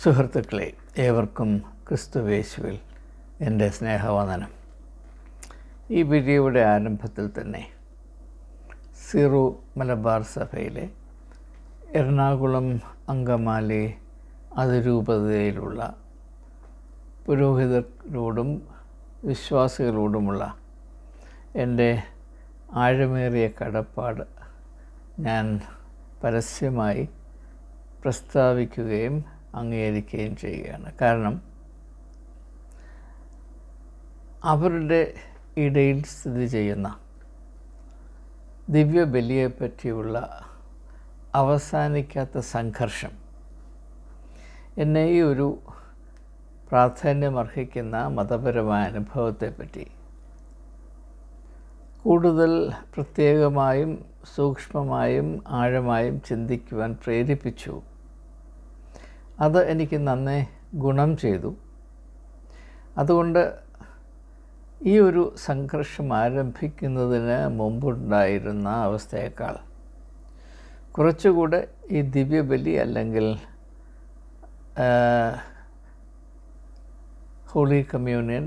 സുഹൃത്തുക്കളെ, ഏവർക്കും ക്രിസ്തുവേശുവിൽ എൻ്റെ സ്നേഹവന്ദനം. ഈ വീഡിയോയുടെ ആരംഭത്തിൽ തന്നെ സീറോ മലബാർ സഭയിലെ എറണാകുളം അങ്കമാലി അതിരൂപതയിലുള്ള പുരോഹിതരോടും വിശ്വാസികളോടുമുള്ള എൻ്റെ ആഴമേറിയ കടപ്പാട് ഞാൻ പരസ്യമായി പ്രസ്താവിക്കുകയും അംഗീകരിക്കുകയും ചെയ്യുകയാണ്. കാരണം അവരുടെ ഇടയിൽ സ്ഥിതി ചെയ്യുന്ന ദിവ്യബലിയെപ്പറ്റിയുള്ള അവസാനിക്കാത്ത സംഘർഷം എന്നെ ഈ ഒരു പ്രാധാന്യമർഹിക്കുന്ന മതപരമായ അനുഭവത്തെപ്പറ്റി കൂടുതൽ പ്രത്യേകമായും സൂക്ഷ്മമായും ആഴമായും ചിന്തിക്കുവാൻ പ്രേരിപ്പിച്ചു. അത് എനിക്ക് നന്നേ ഗുണം ചെയ്തു. അതുകൊണ്ട് ഈ ഒരു സംഘർഷം ആരംഭിക്കുന്നതിന് മുമ്പുണ്ടായിരുന്ന അവസ്ഥയേക്കാൾ കുറച്ചുകൂടെ ഈ ദിവ്യബലി അല്ലെങ്കിൽ ഹോളി കമ്മ്യൂണിയൻ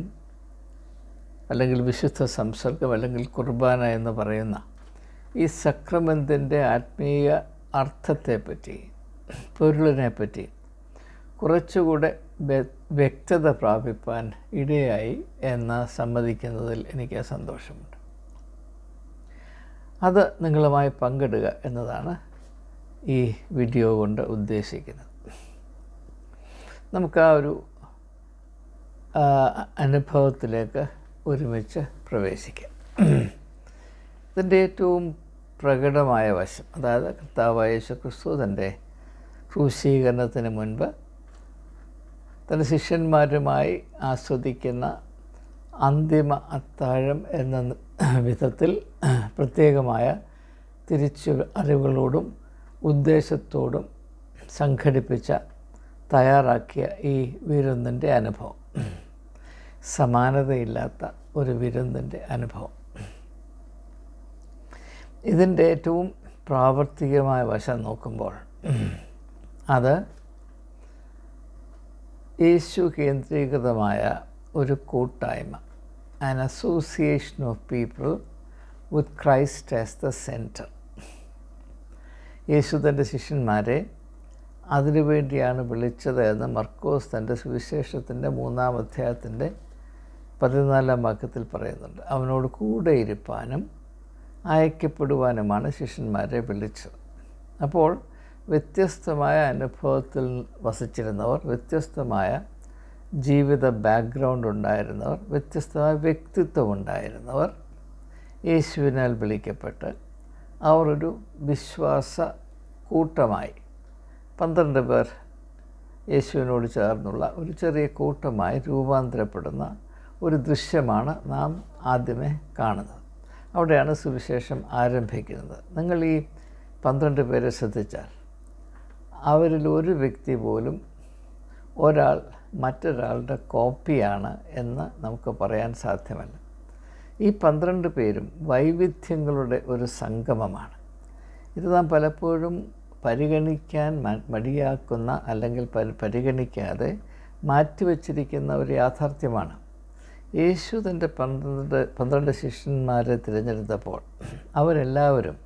അല്ലെങ്കിൽ വിശുദ്ധ സംസർഗം അല്ലെങ്കിൽ കുർബാന എന്ന് പറയുന്ന ഈ സക്രമെന്തിൻ്റെ ആത്മീയ അർത്ഥത്തെപ്പറ്റി, പൊരുളിനെപ്പറ്റി കുറച്ചുകൂടെ വ്യക്തത പ്രാപിപ്പാൻ ഇടയായി എന്ന് സമ്മതിക്കുന്നതിൽ എനിക്ക് സന്തോഷമുണ്ട്. അത് നിങ്ങളുമായി പങ്കിടുക എന്നതാണ് ഈ വീഡിയോ കൊണ്ട് ഉദ്ദേശിക്കുന്നത്. നമുക്ക് ആ ഒരു അനുഭവത്തിലേക്ക് ഒരുമിച്ച് പ്രവേശിക്കാം. ഇതിൻ്റെ ഏറ്റവും പ്രകടമായ വശം, അതായത് കർത്താവായ യേശുക്രിസ്തു തൻ്റെ ക്രൂശീകരണത്തിന് മുൻപ് തൻ്റെ ശിഷ്യന്മാരുമായി ആസ്വദിക്കുന്ന അന്തിമ അത്താഴം എന്ന വിധത്തിൽ പ്രത്യേകമായ തിരിച്ചറിവുകളോടും ഉദ്ദേശത്തോടും സംഘടിപ്പിച്ച തയ്യാറാക്കിയ ഈ വിരുന്നിൻ്റെ അനുഭവം, സമാനതയില്ലാത്ത ഒരു വിരുന്നിൻ്റെ അനുഭവം, ഇതിൻ്റെ ഏറ്റവും പ്രാവർത്തികമായ വശം നോക്കുമ്പോൾ അത് യേശു കേന്ദ്രീകൃതമായ ഒരു കൂട്ടായ്മ, an association of people with Christ as the centre. യേശു തൻ്റെ ശിഷ്യന്മാരെ അതിനുവേണ്ടിയാണ് വിളിച്ചത് എന്ന് മർക്കോസ് തൻ്റെ സുവിശേഷത്തിൻ്റെ 3-ാം അധ്യായത്തിൻ്റെ 14-ാം വാക്യത്തിൽ പറയുന്നുണ്ട്. അവനോട് കൂടെ ഇരുപ്പാനും അയക്കപ്പെടുവാനുമാണ് ശിഷ്യന്മാരെ വിളിച്ചത്. അപ്പോൾ വ്യത്യസ്തമായ അനുഭവത്തിൽ വസിച്ചിരുന്നവർ, വ്യത്യസ്തമായ ജീവിത ബാക്ക്ഗ്രൗണ്ട് ഉണ്ടായിരുന്നവർ, വ്യത്യസ്തമായ വ്യക്തിത്വം ഉണ്ടായിരുന്നവർ യേശുവിനാൽ വിളിക്കപ്പെട്ട് അവർ ഒരു വിശ്വാസ കൂട്ടമായി 12 പേർ യേശുവിനോട് ചേർന്നുള്ള ഒരു ചെറിയ കൂട്ടമായി രൂപാന്തരപ്പെടുന്ന ഒരു ദൃശ്യമാണ് നാം ആദ്യമേ കാണുന്നത്. അവിടെയാണ് സുവിശേഷം ആരംഭിക്കുന്നത്. നിങ്ങൾ ഈ 12 പേരെ ശ്രദ്ധിച്ചാൽ അവരിൽ ഒരു വ്യക്തി പോലും ഒരാൾ മറ്റൊരാളുടെ കോപ്പിയാണ് എന്ന് നമുക്ക് പറയാൻ സാധ്യമല്ല. ഈ 12 പേരും വൈവിധ്യങ്ങളുടെ ഒരു സംഗമമാണ്. ഇത് നാം പലപ്പോഴും പരിഗണിക്കാൻ മടിയാക്കുന്ന അല്ലെങ്കിൽ പരിഗണിക്കാതെ മാറ്റിവെച്ചിരിക്കുന്ന ഒരു യാഥാർത്ഥ്യമാണ്. യേശു തൻ്റെ 12 ശിഷ്യന്മാരെ തിരഞ്ഞെടുത്തപ്പോൾ അവരെല്ലാവരും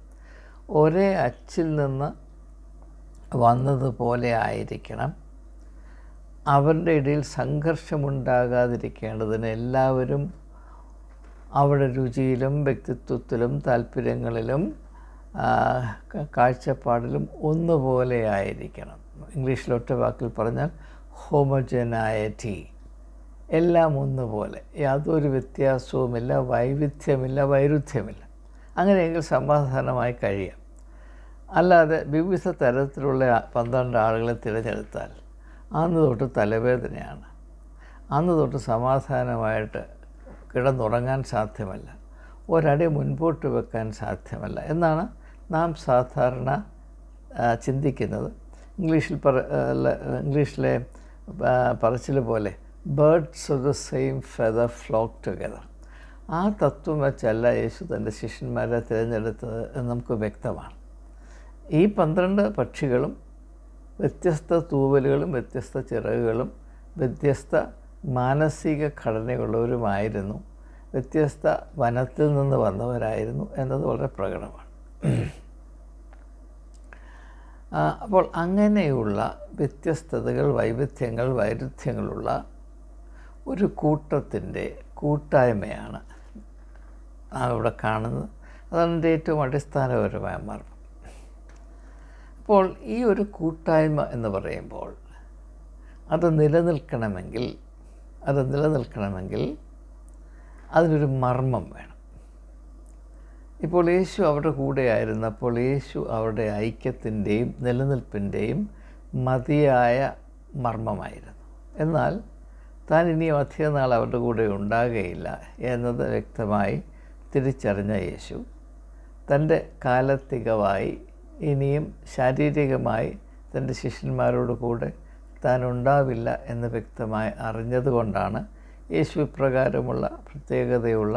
ഒരേ അച്ചിൽ നിന്ന് വന്നതുപോലെ ആയിരിക്കണം. അവരുടെ ഇടയിൽ സംഘർഷമുണ്ടാകാതിരിക്കേണ്ടതിന് എല്ലാവരും അവരുടെ രുചിയിലും വ്യക്തിത്വത്തിലും താല്പര്യങ്ങളിലും കാഴ്ചപ്പാടിലും ഒന്നുപോലെ ആയിരിക്കണം. ഇംഗ്ലീഷിലൊറ്റ വാക്കിൽ പറഞ്ഞാൽ ഹോമോജനായിറ്റി, എല്ലാം ഒന്നുപോലെ, യാതൊരു വ്യത്യാസവുമില്ല, വൈവിധ്യമില്ല, വൈരുദ്ധ്യമില്ല. അങ്ങനെയെങ്കിൽ സമാധാനമായി കഴിയാം. അല്ലാതെ വിവിധ തരത്തിലുള്ള 12 ആളുകളെ തിരഞ്ഞെടുത്താൽ അന്ന് തൊട്ട് തലവേദനയാണ്, അന്ന് തൊട്ട് സമാധാനമായിട്ട് കിടന്നുറങ്ങാൻ സാധ്യമല്ല, ഒരടി മുൻപോട്ട് വെക്കാൻ സാധ്യമല്ല എന്നാണ് നാം സാധാരണ ചിന്തിക്കുന്നത്. ഇംഗ്ലീഷിലെ പറച്ചിൽ പോലെ birds of the same feather flock together. ആ തത്വം വെച്ചല്ല യേശു തൻ്റെ ശിഷ്യന്മാരെ തിരഞ്ഞെടുത്തത് എന്ന് നമുക്ക് വ്യക്തമാണ്. ഈ 12 പക്ഷികളും വ്യത്യസ്ത തൂവലുകളും വ്യത്യസ്ത ചിറകുകളും വ്യത്യസ്ത മാനസിക ഘടനയുള്ളവരുമായിരുന്നു, വ്യത്യസ്ത വനത്തിൽ നിന്ന് വന്നവരായിരുന്നു എന്നത് വളരെ പ്രകടമാണ്. അപ്പോൾ അങ്ങനെയുള്ള വ്യത്യസ്തതകൾ, വൈവിധ്യങ്ങൾ, വൈരുദ്ധ്യങ്ങളുള്ള ഒരു കൂട്ടത്തിൻ്റെ കൂട്ടായ്മയാണ് നാം ഇവിടെ കാണുന്നത്. അതാണ് എൻ്റെ ഏറ്റവും അടിസ്ഥാനപരമായ മർമ്മം. അപ്പോൾ ഈ ഒരു കൂട്ടായ്മ എന്ന് പറയുമ്പോൾ അത് നിലനിൽക്കണമെങ്കിൽ അതിനൊരു മർമ്മം വേണം. ഇപ്പോൾ യേശു അവരുടെ കൂടെയായിരുന്നപ്പോൾ യേശു അവരുടെ ഐക്യത്തിൻ്റെയും നിലനിൽപ്പിൻ്റെയും മതിയായ മർമ്മമായിരുന്നു. എന്നാൽ താൻ ഇനിയും അധികം നാൾ അവരുടെ കൂടെ ഉണ്ടാകുകയില്ല എന്നത് വ്യക്തമായി തിരിച്ചറിഞ്ഞ യേശു തൻ്റെ കാലത്തികമായി ഇനിയും ശാരീരികമായി തൻ്റെ ശിഷ്യന്മാരോട് കൂടെ താൻ ഉണ്ടാവില്ല എന്ന് വ്യക്തമായി അറിഞ്ഞതുകൊണ്ടാണ് യേശു ഇപ്രകാരമുള്ള പ്രത്യേകതയുള്ള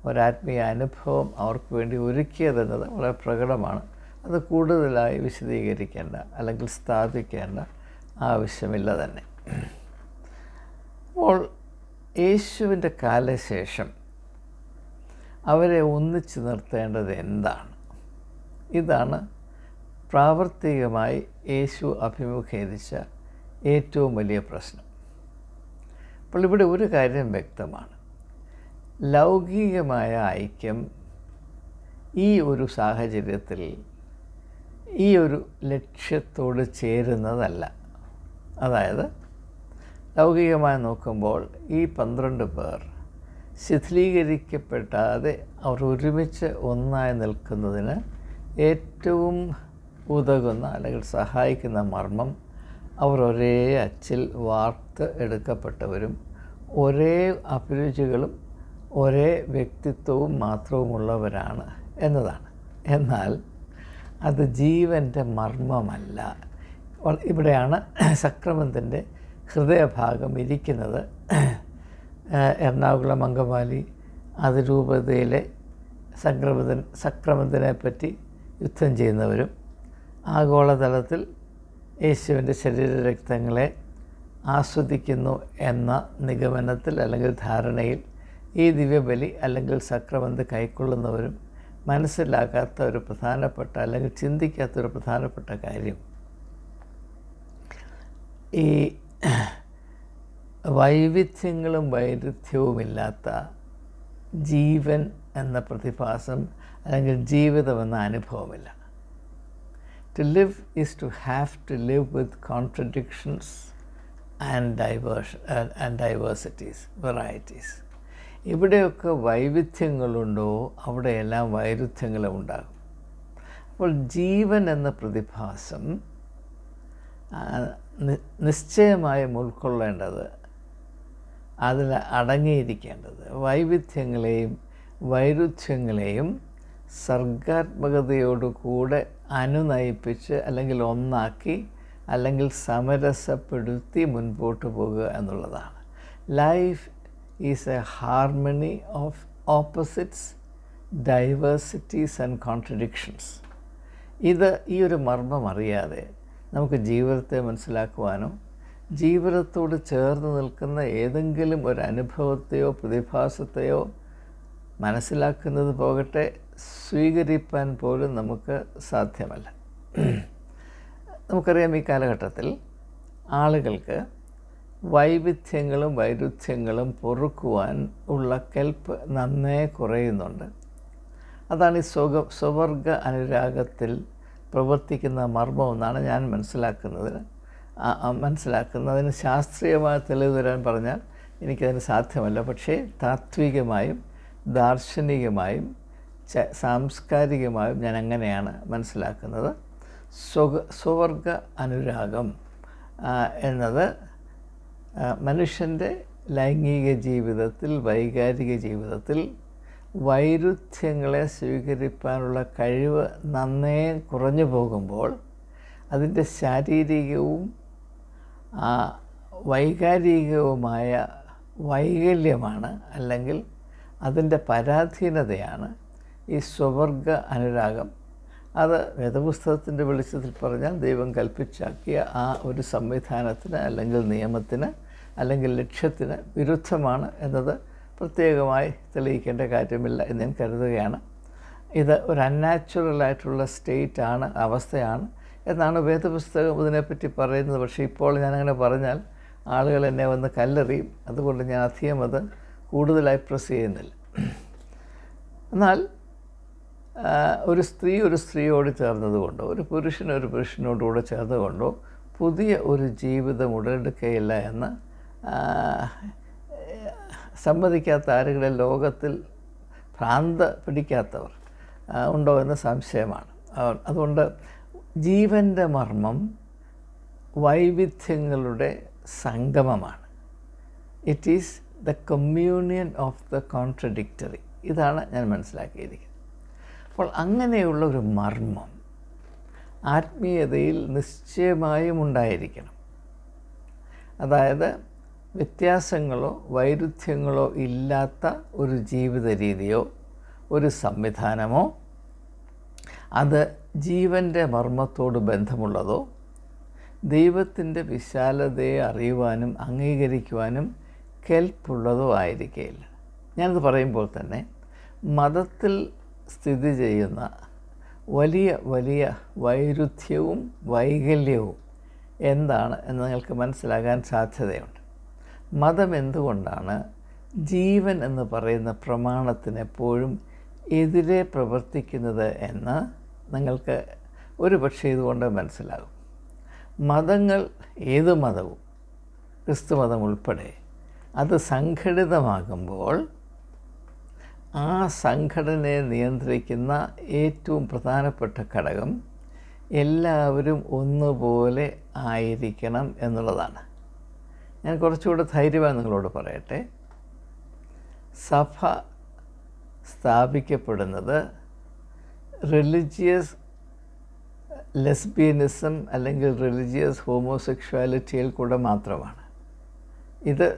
ഒരാത്മീയ അനുഭവം അവർക്ക് വേണ്ടി ഒരുക്കിയതെന്നത് വളരെ പ്രകടമാണ്. അത് കൂടുതലായി വിശദീകരിക്കേണ്ട അല്ലെങ്കിൽ സ്ഥാപിക്കേണ്ട ആവശ്യമില്ല തന്നെ. അപ്പോൾ യേശുവിൻ്റെ കാലശേഷം അവരെ ഒന്നിച്ചു നിർത്തേണ്ടത് എന്താണ്? ഇതാണ് പ്രാവർത്തികമായി യേശു അഭിമുഖീകരിച്ച ഏറ്റവും വലിയ പ്രശ്നം. അപ്പോൾ ഇവിടെ ഒരു കാര്യം വ്യക്തമാണ്. ലൗകികമായ ഐക്യം ഈ ഒരു സാഹചര്യത്തിൽ ഈ ഒരു ലക്ഷ്യത്തോട് ചേരുന്നതല്ല. അതായത് ലൗകികമായി നോക്കുമ്പോൾ ഈ 12 പേർ ശിഥിലീകരിക്കപ്പെടാതെ അവർ ഒരുമിച്ച് ഒന്നായി നിൽക്കുന്നതിന് ഏറ്റവും ഉതകുന്ന അല്ലെങ്കിൽ സഹായിക്കുന്ന മർമ്മം അവർ ഒരേ അച്ചിൽ വാർത്ത് എടുക്കപ്പെട്ടവരും ഒരേ അഭിരുചികളും ഒരേ വ്യക്തിത്വവും മാത്രവുമുള്ളവരാണ് എന്നതാണ്. എന്നാൽ അത് ജീവൻ്റെ മർമ്മമല്ല. ഇവിടെയാണ് സക്രമത്തിൻ്റെ ഹൃദയഭാഗം ഇരിക്കുന്നത്. എറണാകുളം അങ്കമാലി അതിരൂപതയിലെ സക്രമത്തിനെപ്പറ്റി യുദ്ധം ചെയ്യുന്നവരും ആഗോളതലത്തിൽ യേശുവിൻ്റെ ശരീരരക്തങ്ങളെ ആസ്വദിക്കുന്നു എന്ന നിഗമനത്തിൽ അല്ലെങ്കിൽ ധാരണയിൽ ഈ ദിവ്യബലി അല്ലെങ്കിൽ സക്രമന്ത് കൈക്കൊള്ളുന്നവരും മനസ്സിലാക്കാത്ത ഒരു പ്രധാനപ്പെട്ട അല്ലെങ്കിൽ ചിന്തിക്കാത്തൊരു പ്രധാനപ്പെട്ട കാര്യം, ഈ വൈവിധ്യങ്ങളും വൈരുദ്ധ്യവുമില്ലാത്ത ജീവൻ എന്ന പ്രതിഭാസം അല്ലെങ്കിൽ ജീവിതം എന്ന അനുഭവമില്ല. To live is to have to live with contradictions and diversities, varieties. എവിടെയൊക്കെ വൈവിധ്യങ്ങളുണ്ടോ അവിടെയെല്ലാം വൈരുദ്ധ്യങ്ങളും ഉണ്ടാകും. അപ്പോൾ ജീവൻ എന്ന പ്രതിഭാസം നിശ്ചയമായും ഉൾക്കൊള്ളേണ്ടത്, അതിൽ അടങ്ങിയിരിക്കേണ്ടത് വൈവിധ്യങ്ങളെയും വൈരുദ്ധ്യങ്ങളെയും സർഗാത്മകതയോടുകൂടെ അനുനയിപ്പിച്ച് അല്ലെങ്കിൽ ഒന്നാക്കി അല്ലെങ്കിൽ സമരസപ്പെടുത്തി മുൻപോട്ട് പോകുക എന്നുള്ളതാണ്. Life is A harmony of opposites, diversities and contradictions. ഈ ഒരു മർമ്മം അറിയാതെ നമുക്ക് ജീവിതത്തെ മനസ്സിലാക്കുവാനോ ജീവിതത്തോട് ചേർന്ന് നിൽക്കുന്ന ഏതെങ്കിലും ഒരു അനുഭവത്തെയോ പ്രതിഭാസത്തെയോ മനസ്സിലാക്കുന്നത് പോകട്ടെ സ്വീകരിപ്പാൻ പോലും നമുക്ക് സാധ്യമല്ല. നമുക്കറിയാം ഈ കാലഘട്ടത്തിൽ ആളുകൾക്ക് വൈവിധ്യങ്ങളും വൈരുദ്ധ്യങ്ങളും പൊറുക്കുവാൻ ഉള്ള കെൽപ്പ് നന്നേ കുറയുന്നുണ്ട്. അതാണ് ഈ സ്വവർഗ അനുരാഗത്തിൽ പ്രവർത്തിക്കുന്ന മർമ്മം എന്നാണ് ഞാൻ മനസ്സിലാക്കുന്നതിന് ശാസ്ത്രീയമായ തെളിവ് തരാൻ പറഞ്ഞാൽ എനിക്കതിന് സാധ്യമല്ല. പക്ഷേ താത്വികമായും ദാർശനികമായും സാംസ്കാരികമായും ഞാൻ അങ്ങനെയാണ് മനസ്സിലാക്കുന്നത്. സ്വവർഗ അനുരാഗം എന്നത് മനുഷ്യൻ്റെ ലൈംഗിക ജീവിതത്തിൽ, വൈകാരിക ജീവിതത്തിൽ വൈരുദ്ധ്യങ്ങളെ സ്വീകരിക്കാനുള്ള കഴിവ് നന്നേ കുറഞ്ഞു പോകുമ്പോൾ അതിൻ്റെ ശാരീരികവും വൈകാരികവുമായ വൈകല്യമാണ് അല്ലെങ്കിൽ അതിൻ്റെ പരാധീനതയാണ് ഈ സ്വവർഗ അനുരാഗം അത് വേദപുസ്തകത്തിൻ്റെ വെളിച്ചത്തിൽ പറഞ്ഞാൽ ദൈവം കൽപ്പിച്ചാക്കിയ ആ ഒരു സംവിധാനത്തിന് അല്ലെങ്കിൽ നിയമത്തിന് അല്ലെങ്കിൽ ലക്ഷ്യത്തിന് വിരുദ്ധമാണ് എന്നത് പ്രത്യേകമായി തെളിയിക്കേണ്ട കാര്യമില്ല എന്ന് ഞാൻ കരുതുകയാണ്. ഇത് ഒരു അൺനാച്ചുറലായിട്ടുള്ള സ്റ്റേറ്റാണ്, അവസ്ഥയാണ് എന്നാണ് വേദപുസ്തകം ഇതിനെപ്പറ്റി പറയുന്നത്. പക്ഷേ ഇപ്പോൾ ഞാനങ്ങനെ പറഞ്ഞാൽ ആളുകൾ എന്നെ വന്ന് കല്ലെറിയും. അതുകൊണ്ട് ഞാൻ അധികം അത് കൂടുതലായി പ്രസ് ചെയ്യുന്നില്ല. എന്നാൽ ഒരു സ്ത്രീ ഒരു സ്ത്രീയോട് ചേർന്നതുകൊണ്ടോ ഒരു പുരുഷൻ ഒരു പുരുഷനോടുകൂടെ ചേർന്നുകൊണ്ടോ പുതിയ ഒരു ജീവിതം ഉടലെടുക്കുകയില്ല എന്ന് സമ്മതിക്കാത്ത ആരെങ്കിലും ലോകത്തിൽ ഭ്രാന്ത പിടിക്കാത്തവർ ഉണ്ടോ എന്ന് സംശയമാണ്. അതുകൊണ്ട് ജീവൻ്റെ മർമ്മം വൈവിധ്യങ്ങളുടെ സംഗമമാണ്. It is the communion of the contradictory. ഇതാണ് ഞാൻ മനസ്സിലാക്കിയിരിക്കുന്നത്. അപ്പോൾ അങ്ങനെയുള്ള ഒരു മർമ്മം ആത്മീയതയിൽ നിശ്ചയമായും ഉണ്ടായിരിക്കണം. അതായത് വ്യത്യാസങ്ങളോ വൈരുദ്ധ്യങ്ങളോ ഇല്ലാത്ത ഒരു ജീവിത രീതിയോ ഒരു സംവിധാനമോ അത് ജീവൻ്റെ മർമ്മത്തോട് ബന്ധമുള്ളതോ ദൈവത്തിൻ്റെ വിശാലതയെ അറിയുവാനും അംഗീകരിക്കുവാനും കെൽപ്പുള്ളതോ ആയിരിക്കുകയില്ല. ഞാനത് പറയുമ്പോൾ തന്നെ മതത്തിൽ സ്ഥിതി ചെയ്യുന്ന വലിയ വലിയ വൈരുദ്ധ്യവും വൈകല്യവും എന്താണ് എന്ന് നിങ്ങൾക്ക് മനസ്സിലാകാൻ സാധ്യതയുണ്ട്. മതം എന്തുകൊണ്ടാണ് ജീവൻ എന്ന് പറയുന്ന പ്രമാണത്തിന് എപ്പോഴും എതിരെ പ്രവർത്തിക്കുന്നത് എന്ന് നിങ്ങൾക്ക് ഒരു പക്ഷേ ഇതുകൊണ്ട് മനസ്സിലാകും. മതങ്ങൾ, ഏത് മതവും ക്രിസ്തുമതം ഉൾപ്പെടെ, അത് സംഘടിതമാകുമ്പോൾ ആ സംഘടനയെ നിയന്ത്രിക്കുന്ന ഏറ്റവും പ്രധാനപ്പെട്ട ഘടകം എല്ലാവരും ഒന്നുപോലെ ആയിരിക്കണം എന്നുള്ളതാണ്. ഞാൻ കുറച്ചുകൂടെ ധൈര്യമായി നിങ്ങളോട് പറയട്ടെ. സഭ സ്ഥാപിക്കപ്പെടുന്നത് റിലിജിയസ് ലെസ്ബിയനിസം അല്ലെങ്കിൽ റിലിജിയസ് ഹോമോസെക്ഷുവാലിറ്റിയിൽ കൂടെ മാത്രമാണ്. ഇത്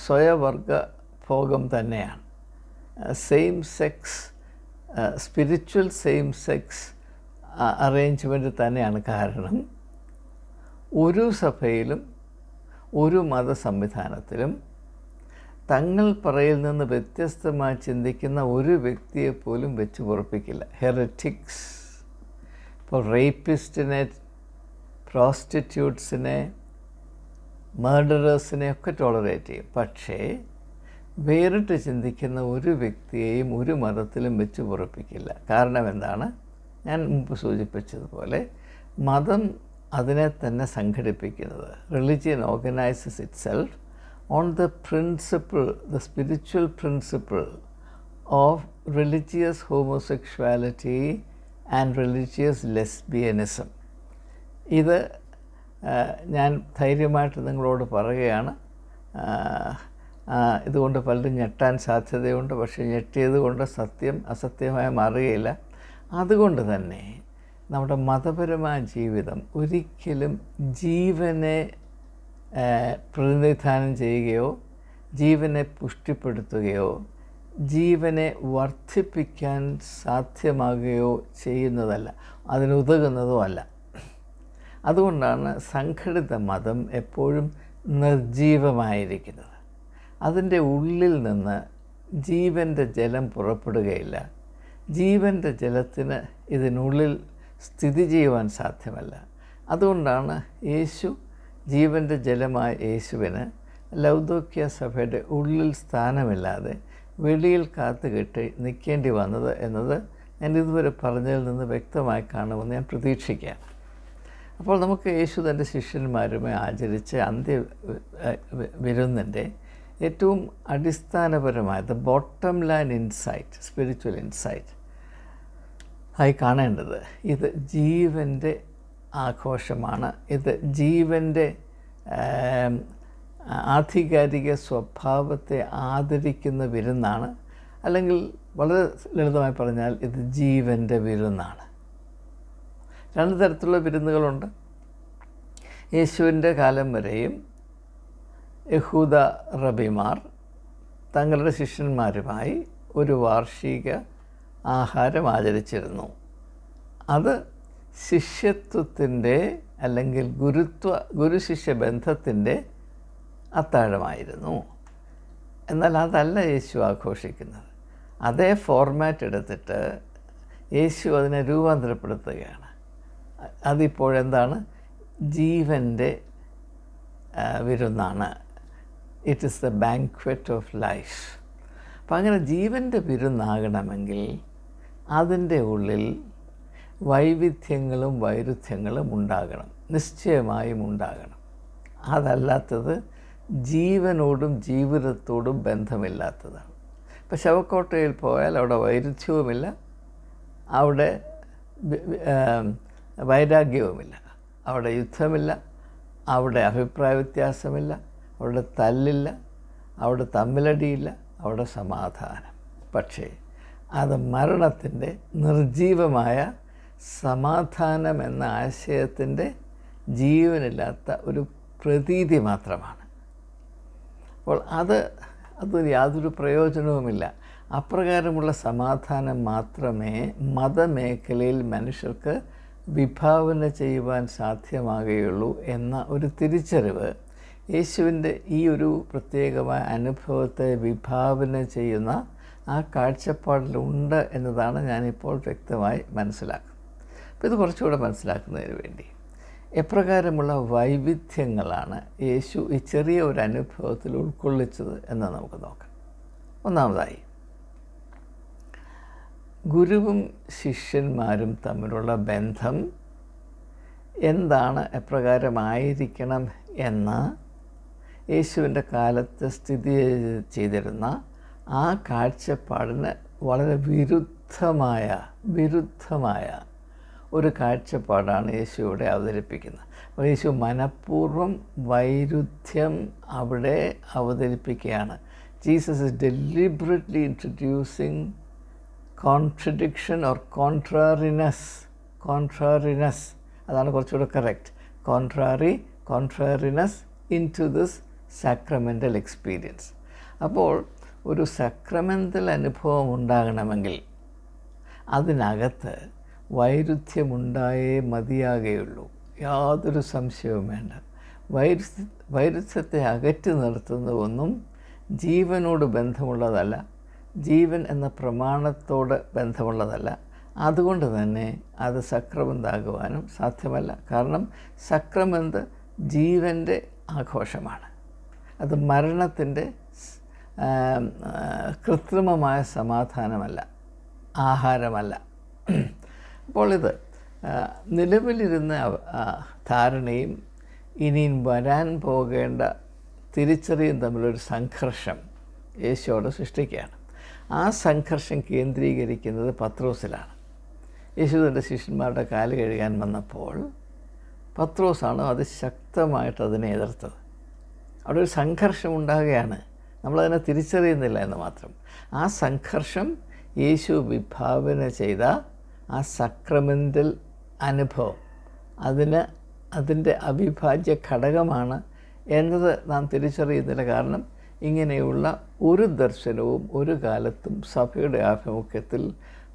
സ്വയവർഗ ഭോഗം തന്നെയാണ്. Same sex, spiritual same sex arrangement തന്നെയാണ്. കാരണം ഒരു സഭയിലും ഒരു മത സംവിധാനത്തിലും തങ്ങൾ പറയിൽ നിന്ന് വ്യത്യസ്തമായി ചിന്തിക്കുന്ന ഒരു വ്യക്തിയെപ്പോലും വെച്ച് പൊറുപ്പിക്കില്ല. ഹെററ്റിക്സ്, ഇപ്പോൾ റേപ്പിസ്റ്റിനെ, പ്രോസ്റ്റിറ്റ്യൂട്ട്സിനെ, മർഡറേഴ്സിനെ ഒക്കെ ടോളറേറ്റ് ചെയ്യും. പക്ഷേ വേറിട്ട് ചിന്തിക്കുന്ന ഒരു വ്യക്തിയെയും ഒരു മതത്തിലും വെച്ച് പൊറുപ്പിക്കില്ല. കാരണം എന്താണ്? ഞാൻ മുമ്പ് സൂചിപ്പിച്ചതുപോലെ മതം അതിനെ തന്നെ സംഘടിപ്പിക്കുന്നത്. Religion organises it self on the principle, the spiritual principle of religious homosexuality and religious lesbianism. ഇത് ഞാൻ ധൈര്യമായിട്ട് നിങ്ങളോട് പറയുകയാണ്. ഇതുകൊണ്ട് പലരും ഞെട്ടാൻ സാധ്യതയുണ്ട്. പക്ഷേ ഞെട്ടിയത് കൊണ്ട് സത്യം അസത്യമായി മാറുകയില്ല. അതുകൊണ്ട് തന്നെ നമ്മുടെ മതപരമായ ജീവിതം ഒരിക്കലും ജീവനെ പ്രതിനിധാനം ചെയ്യുകയോ ജീവനെ പുഷ്ടിപ്പെടുത്തുകയോ ജീവനെ വർദ്ധിപ്പിക്കാൻ സാധ്യമാകുകയോ ചെയ്യുന്നതല്ല, അതിനുതകുന്നതോ അല്ല. അതുകൊണ്ടാണ് സംഘടിത മതം എപ്പോഴും നിർജീവമായിരിക്കുന്നത്. അതിൻ്റെ ഉള്ളിൽ നിന്ന് ജീവൻ്റെ ജലം പുറപ്പെടുകയില്ല. ജീവൻ്റെ ജലത്തിന് ഇതിനുള്ളിൽ സ്ഥിതി ചെയ്യുവാൻ സാധ്യമല്ല. അതുകൊണ്ടാണ് യേശു, ജീവൻ്റെ ജലമായ യേശുവിന് ലൗദോക്യ സഭയുടെ ഉള്ളിൽ സ്ഥാനമില്ലാതെ വെളിയിൽ കാത്തുകെട്ടി നിൽക്കേണ്ടി വന്നത് എന്നത് ഞാൻ ഇതുവരെ പറഞ്ഞതിൽ നിന്ന് വ്യക്തമായി കാണുമെന്ന് ഞാൻ പ്രതീക്ഷിക്കുകയാണ്. അപ്പോൾ നമുക്ക് യേശു തൻ്റെ ശിഷ്യന്മാരുമായി ആചരിച്ച വിരുന്നിൻ്റെ ഏറ്റവും അടിസ്ഥാനപരമായ the bottom line insight, spiritual insight ആയി കാണേണ്ടത് ഇത് ജീവൻ്റെ ആഘോഷമാണ്. ഇത് ജീവൻ്റെ ആധികാരിക സ്വഭാവത്തെ ആദരിക്കുന്ന വിരുന്നാണ്. അല്ലെങ്കിൽ വളരെ ലളിതമായി പറഞ്ഞാൽ ഇത് ജീവൻ്റെ വിരുന്നാണ്. രണ്ട് തരത്തിലുള്ള വിരുന്നുകളുണ്ട്. യേശുവിൻ്റെ കാലം വരെയും യഹൂദ റബിമാർ തങ്ങളുടെ ശിഷ്യന്മാരുമായി ഒരു വാർഷിക ആഹാരം ആചരിച്ചിരുന്നു. അത് ശിഷ്യത്വത്തിൻ്റെ അല്ലെങ്കിൽ ഗുരുശിഷ്യ ബന്ധത്തിൻ്റെ അത്താഴമായിരുന്നു. എന്നാൽ അതല്ല യേശു ആഘോഷിക്കുന്നത്. അതേ ഫോർമാറ്റ് എടുത്തിട്ട് യേശു അതിനെ രൂപാന്തരപ്പെടുത്തുകയാണ്. അതിപ്പോഴെന്താണ്? ജീവൻ്റെ വിരുന്നാണ്. It is the banquet of life. അപ്പം അങ്ങനെ ജീവൻ്റെ വിരുന്നാകണമെങ്കിൽ അതിൻ്റെ ഉള്ളിൽ വൈവിധ്യങ്ങളും വൈരുദ്ധ്യങ്ങളും ഉണ്ടാകണം, നിശ്ചയമായും ഉണ്ടാകണം. അതല്ലാത്തത് ജീവനോടും ജീവിതത്തോടും ബന്ധമില്ലാത്തതാണ്. ഇപ്പോൾ ശവക്കോട്ടയിൽ പോയാൽ അവിടെ വൈരുദ്ധ്യവുമില്ല, അവിടെ വൈരാഗ്യവുമില്ല, അവിടെ യുദ്ധമില്ല, അവിടെ അഭിപ്രായ വ്യത്യാസമില്ല, അവിടെ തല്ലില്ല, അവിടെ തമ്മിലടിയില്ല, അവിടെ സമാധാനം. പക്ഷേ അത് മരണത്തിൻ്റെ നിർജീവമായ സമാധാനം എന്ന ആശയത്തിൻ്റെ ജീവനില്ലാത്ത ഒരു പ്രതീതി മാത്രമാണ്. അപ്പോൾ അതിന് യാതൊരു പ്രയോജനവുമില്ല. അപ്രകാരമുള്ള സമാധാനം മാത്രമേ മതമേഖലയിൽ മനുഷ്യർക്ക് വിഭാവന ചെയ്യുവാൻ സാധ്യമാകുകയുള്ളൂ എന്ന ഒരു തിരിച്ചറിവ് യേശുവിൻ്റെ ഈ ഒരു പ്രത്യേകമായ അനുഭവത്തെ വിഭാവന ചെയ്യുന്ന ആ കാഴ്ചപ്പാടിലുണ്ട് എന്നതാണ് ഞാനിപ്പോൾ വ്യക്തമായി മനസ്സിലാക്കുന്നത്. അപ്പോൾ ഇത് കുറച്ചുകൂടെ മനസ്സിലാക്കുന്നതിന് വേണ്ടി എപ്രകാരമുള്ള വൈവിധ്യങ്ങളാണ് യേശു ഈ ചെറിയ ഒരു അനുഭവത്തിൽ ഉൾക്കൊള്ളിച്ചത് എന്ന് നമുക്ക് നോക്കാം. ഒന്നാമതായി, ഗുരുവും ശിഷ്യന്മാരും തമ്മിലുള്ള ബന്ധം എന്താണ്, എപ്രകാരമായിരിക്കണം എന്ന് യേശുവിൻ്റെ കാലത്ത് സ്ഥിതി ചെയ്തിരുന്ന ആ കാഴ്ചപ്പാടിന് വളരെ വിരുദ്ധമായ ഒരു കാഴ്ചപ്പാടാണ് യേശു ഇവിടെ അവതരിപ്പിക്കുന്നത്. അപ്പോൾ യേശു മനഃപൂർവ്വം വൈരുദ്ധ്യം അവിടെ അവതരിപ്പിക്കുകയാണ്. Jesus is deliberately introducing contradiction or contrariness. അതാണ് കുറച്ചുകൂടെ correct. Contrariness in to this sacramental experience. അപ്പോൾ ഒരു സക്രമെൻ്റൽ അനുഭവം ഉണ്ടാകണമെങ്കിൽ അതിനകത്ത് വൈരുദ്ധ്യമുണ്ടായേ മതിയാകുകയുള്ളൂ. യാതൊരു സംശയവും വേണ്ട. വൈരുദ്ധ്യത്തെ അകറ്റി നിർത്തുന്ന ഒന്നും ജീവനോട് ബന്ധമുള്ളതല്ല, ജീവൻ എന്ന പ്രമാണത്തോട് ബന്ധമുള്ളതല്ല. അതുകൊണ്ട് തന്നെ അത് സക്രമെന്താകുവാനും സാധ്യമല്ല. കാരണം സക്രമെന്ത് ജീവൻ്റെ ആഘോഷമാണ്, അത് മരണത്തിൻ്റെ കൃത്രിമമായ സമാധാനമല്ല, ആഹാരമല്ല. അപ്പോൾ ഇത് നിലവിലിരുന്ന ധാരണയും ഇനിയും വരാൻ പോകേണ്ട തിരിച്ചറിയും തമ്മിലൊരു സംഘർഷം യേശുവോട് സൃഷ്ടിക്കുകയാണ്. ആ സംഘർഷം കേന്ദ്രീകരിക്കുന്നത് പത്രോസിലാണ്. യേശു തൻ്റെ ശിഷ്യന്മാരുടെ കാല് കഴുകാൻ വന്നപ്പോൾ പത്രോസാണ് അതിശക്തമായിട്ട് അതിനെ എതിർത്തത്. അവിടെ ഒരു സംഘർഷം ഉണ്ടാകുകയാണ്, നമ്മളതിനെ തിരിച്ചറിയുന്നില്ല എന്ന് മാത്രം. ആ സംഘർഷം യേശു വിഭാവന ചെയ്ത ആ സക്രമെൻ്റൽ അനുഭവം അതിൻ്റെ അവിഭാജ്യ ഘടകമാണ് എന്നത് നാം തിരിച്ചറിയുന്നില്ല. കാരണം ഇങ്ങനെയുള്ള ഒരു ദർശനവും ഒരു കാലത്തും സഭയുടെ ആഭിമുഖ്യത്തിൽ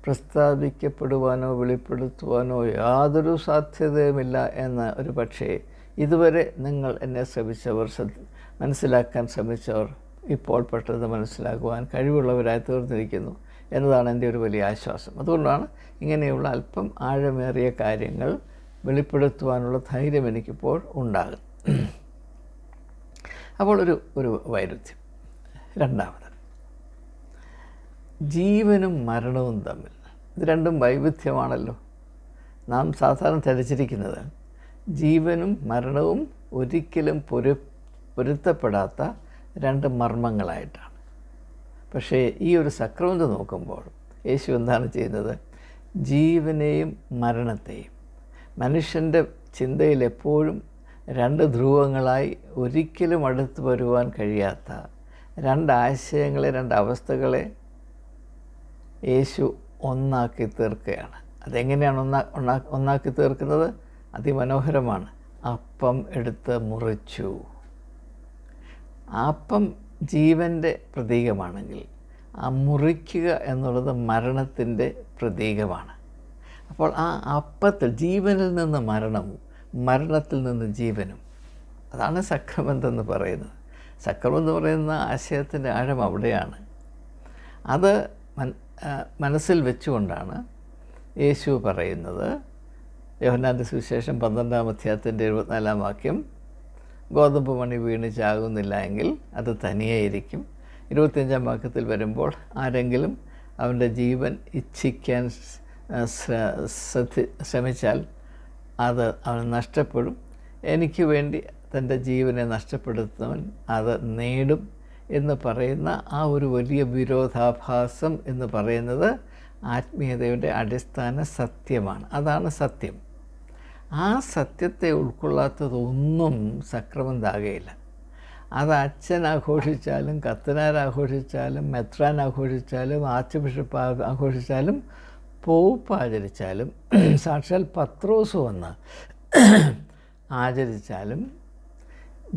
പ്രസ്താവിക്കപ്പെടുവാനോ വെളിപ്പെടുത്തുവാനോ യാതൊരു സാധ്യതയുമില്ല എന്ന് ഒരു പക്ഷേ ഇതുവരെ നിങ്ങൾ എന്നെ ശ്രമിച്ചവർ മനസ്സിലാക്കാൻ ശ്രമിച്ചവർ ഇപ്പോൾ പെട്ടെന്ന് മനസ്സിലാക്കുവാൻ കഴിവുള്ളവരായി തീർന്നിരിക്കുന്നു എന്നതാണ് എൻ്റെ ഒരു വലിയ ആശ്വാസം. അതുകൊണ്ടാണ് ഇങ്ങനെയുള്ള അല്പം ആഴമേറിയ കാര്യങ്ങൾ വെളിപ്പെടുത്തുവാനുള്ള ധൈര്യം എനിക്കിപ്പോൾ ഉണ്ടാകും. അപ്പോൾ ഒരു വൈരുദ്ധ്യം. രണ്ടാമത്, ജീവനും മരണവും തമ്മിൽ, ഇത് രണ്ടും വൈവിധ്യമാണല്ലോ. നാം സാധാരണ ധരിച്ചിരിക്കുന്നത് ജീവനും മരണവും ഒരിക്കലും പൊരുത്തപ്പെടാത്ത രണ്ട് മർമ്മങ്ങളായിട്ടാണ്. പക്ഷേ ഈ ഒരു സക്രമം നോക്കുമ്പോൾ യേശു എന്താണ് ചെയ്യുന്നത്? ജീവനെയും മരണത്തെയും, മനുഷ്യൻ്റെ ചിന്തയിൽ എപ്പോഴും രണ്ട് ധ്രുവങ്ങളായി ഒരിക്കലും അടുത്ത് വരുവാൻ കഴിയാത്ത രണ്ട് ആശയങ്ങളെ, രണ്ട് അവസ്ഥകളെ യേശു ഒന്നാക്കി തീർക്കുകയാണ്. അതെങ്ങനെയാണ് ഒന്നാക്കി തീർക്കുന്നത്? അതിമനോഹരമാണ്. അപ്പം എടുത്ത് മുറിച്ചു. അപ്പം ജീവൻ്റെ പ്രതീകമാണെങ്കിൽ ആ മുറിക്കുക എന്നുള്ളത് മരണത്തിൻ്റെ പ്രതീകമാണ്. അപ്പോൾ ആ അപ്പത്തിൽ ജീവനിൽ നിന്ന് മരണവും മരണത്തിൽ നിന്ന് ജീവനും, അതാണ് സക്രമെന്ത് എന്ന് പറയുന്നത്. സക്രമെന്ന് പറയുന്ന ആശയത്തിൻ്റെ ആഴം അവിടെയാണ്. അത് മനസ്സിൽ വെച്ചുകൊണ്ടാണ് യേശു പറയുന്നത്, യോഹന്നാൻ്റെ സുവിശേഷം 12-ാം അധ്യായത്തിൻ്റെ 74-ാം വാക്യം, ഗോതമ്പ് മണി വീണ് ചാകുന്നില്ല എങ്കിൽ അത് തനിയെ ഇരിക്കും. 25-ാം വാക്യത്തിൽ വരുമ്പോൾ, ആരെങ്കിലും അവൻ്റെ ജീവൻ ഇച്ഛിക്കാൻ ശ്രമിച്ചാൽ അത് അവൻ നഷ്ടപ്പെടും. എനിക്ക് വേണ്ടി തൻ്റെ ജീവനെ നഷ്ടപ്പെടുത്തുന്നവൻ അത് നേടും എന്ന് പറയുന്ന ആ ഒരു വലിയ വിരോധാഭാസം എന്ന് പറയുന്നത് ആത്മീയതയുടെ അടിസ്ഥാന സത്യമാണ്. അതാണ് സത്യം. ആ സത്യത്തെ ഉൾക്കൊള്ളാത്തതൊന്നും സക്രമന്താകുകയില്ല. അത് അച്ഛൻ ആഘോഷിച്ചാലും, കത്തനാരാഘോഷിച്ചാലും, മെത്രാൻ ആഘോഷിച്ചാലും, ആർച്ച് ബിഷപ്പ് ആഘോഷിച്ചാലും, പോപ്പ് ആചരിച്ചാലും, സാക്ഷാൽ പത്രോസ് വന്ന് ആചരിച്ചാലും,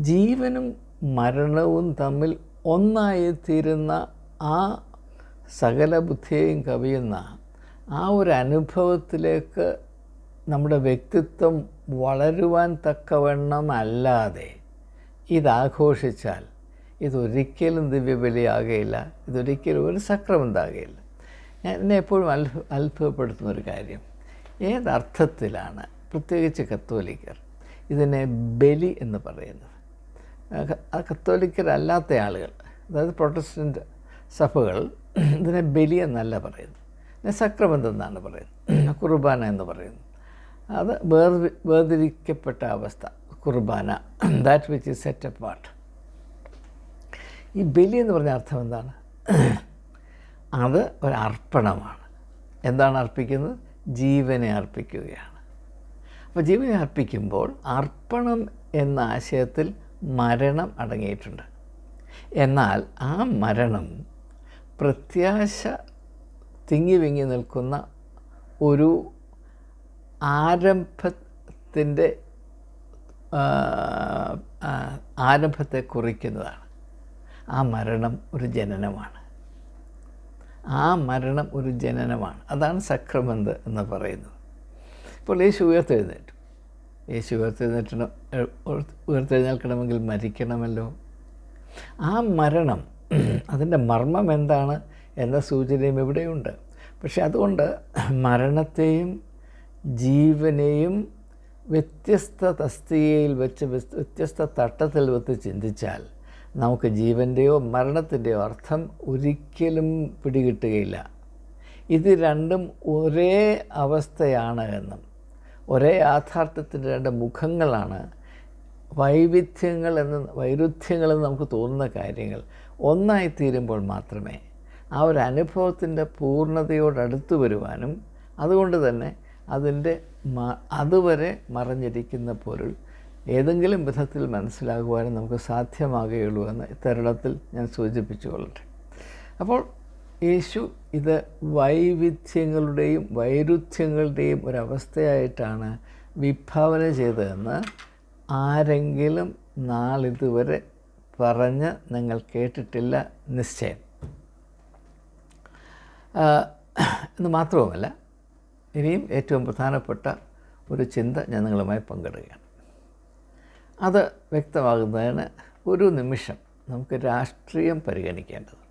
ജീവനും മരണവും തമ്മിൽ ഒന്നായിത്തീരുന്ന ആ സകല ബുദ്ധിയെയും കവിയുന്ന ആ ഒരു അനുഭവത്തിലേക്ക് നമ്മുടെ വ്യക്തിത്വം വളരുവാൻ തക്കവണ്ണം അല്ലാതെ ഇതാഘോഷിച്ചാൽ ഇതൊരിക്കലും ദിവ്യബലിയാകുകയില്ല, ഇതൊരിക്കലും ഒരു സക്രമന്താകുകയില്ല. എന്നെ എപ്പോഴും അത്ഭുതപ്പെടുത്തുന്നൊരു കാര്യം, ഏതർത്ഥത്തിലാണ് പ്രത്യേകിച്ച് കത്തോലിക്കർ ഇതിനെ ബലി എന്ന് പറയുന്നത്? കത്തോലിക്കരല്ലാത്ത ആളുകൾ, അതായത് പ്രൊട്ടസ്റ്റൻ്റ് സഭകൾ ഇതിനെ ബലി എന്നല്ല പറയുന്നത്, ഇതിനെ സക്രമെന്ത് എന്നാണ് പറയുന്നത്, കുർബാന എന്ന് പറയുന്നത്. അത് വേർതിരിക്കപ്പെട്ട അവസ്ഥ, കുർബാന, that which is set apart. ഈ ബലി എന്ന് പറഞ്ഞ അർത്ഥം എന്താണ്? അത് ഒരർപ്പണമാണ്. എന്താണ് അർപ്പിക്കുന്നത്? ജീവനെ അർപ്പിക്കുകയാണ്. അപ്പോൾ ജീവനെ അർപ്പിക്കുമ്പോൾ അർപ്പണം എന്ന ആശയത്തിൽ മരണം അടങ്ങിയിട്ടുണ്ട്. എന്നാൽ ആ മരണം പ്രത്യാശ തിങ്ങി വിങ്ങി നിൽക്കുന്ന ഒരു ആരംഭത്തെ കുറിക്കുന്നതാണ്. ആ മരണം ഒരു ജനനമാണ്. ആ മരണം ഒരു ജനനമാണ്. അതാണ് സക്രമെന്ത് എന്ന് പറയുന്നത്. ഇപ്പോൾ യേശു ഉയർത്തെഴുന്നേൽക്കണമെങ്കിൽ മരിക്കണമല്ലോ. ആ മരണം, അതിൻ്റെ മർമ്മം എന്താണ് എന്ന സൂചനയും ഇവിടെയുണ്ട്. പക്ഷെ അതുകൊണ്ട് മരണത്തെയും ജീവനെയും വ്യത്യസ്ത തസ്തികയിൽ വെച്ച്, വ്യത്യസ്ത തട്ടത്തിൽ വെച്ച് ചിന്തിച്ചാൽ നമുക്ക് ജീവൻ്റെയോ മരണത്തിൻ്റെയോ അർത്ഥം ഒരിക്കലും പിടികിട്ടുകയില്ല. ഇത് രണ്ടും ഒരേ അവസ്ഥയാണ് എന്നും ഒരേ യാഥാർത്ഥ്യത്തിൻ്റെ രണ്ട് മുഖങ്ങളാണ്. വൈരുദ്ധ്യങ്ങളെന്ന് നമുക്ക് തോന്നുന്ന കാര്യങ്ങൾ ഒന്നായിത്തീരുമ്പോൾ മാത്രമേ ആ ഒരു അനുഭവത്തിൻ്റെ പൂർണ്ണതയോടടുത്ത് വരുവാനും, അതുകൊണ്ട് തന്നെ അതിൻ്റെ അതുവരെ മറഞ്ഞിരിക്കുന്ന പൊരുൾ ഏതെങ്കിലും വിധത്തിൽ മനസ്സിലാകുവാനും നമുക്ക് സാധ്യമാകുകയുള്ളൂ എന്ന് ഇത്തരുണത്തിൽ ഞാൻ സൂചിപ്പിച്ചു കൊള്ളട്ടെ. അപ്പോൾ യേശു ഇത് വൈവിധ്യങ്ങളുടെയും വൈരുദ്ധ്യങ്ങളുടെയും ഒരവസ്ഥയായിട്ടാണ് വിഭാവന ചെയ്തതെന്ന് ആരെങ്കിലും നാളിതുവരെ പറഞ്ഞ് നിങ്ങൾ കേട്ടിട്ടില്ല നിശ്ചയം. എന്ന് മാത്രവുമല്ല, ഇനിയും ഏറ്റവും പ്രധാനപ്പെട്ട ഒരു ചിന്ത ഞാൻ നിങ്ങളുമായി പങ്കിടുകയാണ്. അത് വ്യക്തമാകുന്നതിന് ഒരു നിമിഷം നമുക്ക് രാഷ്ട്രീയം പരിഗണിക്കേണ്ടത്.